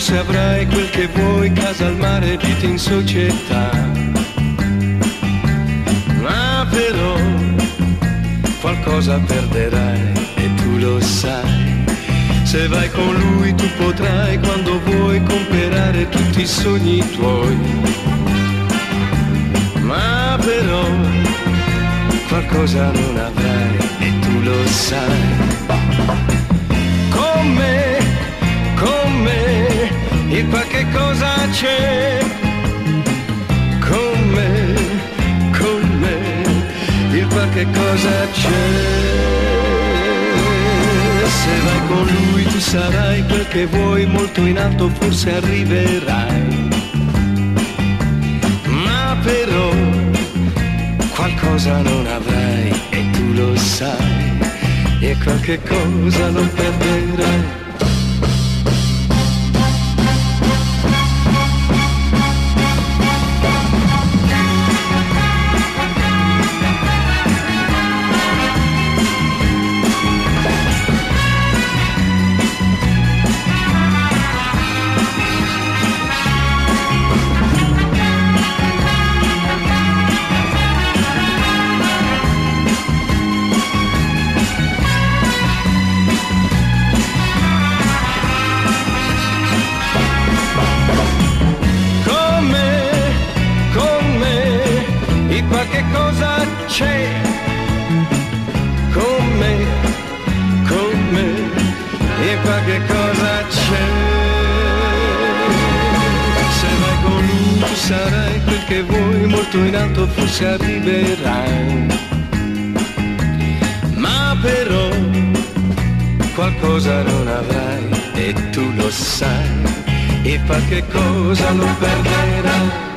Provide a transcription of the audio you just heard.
forse avrai quel che vuoi, casa al mare, vita in società. Ma però qualcosa perderai e tu lo sai. Se vai con lui tu potrai, quando vuoi, comprare tutti i sogni tuoi. Ma però qualcosa non avrai e tu lo sai. Con me, il qualche cosa c'è. Con me, il qualche cosa c'è. Se vai con lui tu sarai quel che vuoi, molto in alto forse arriverai. Ma però qualcosa non avrai e tu lo sai, e qualche cosa lo perderai. Qualche cosa c'è, con me, e qualche cosa c'è. Se vai con lui tu sarai quel che vuoi, molto in alto forse arriverai. Ma però qualcosa non avrai e tu lo sai, e qualche cosa lo perderai.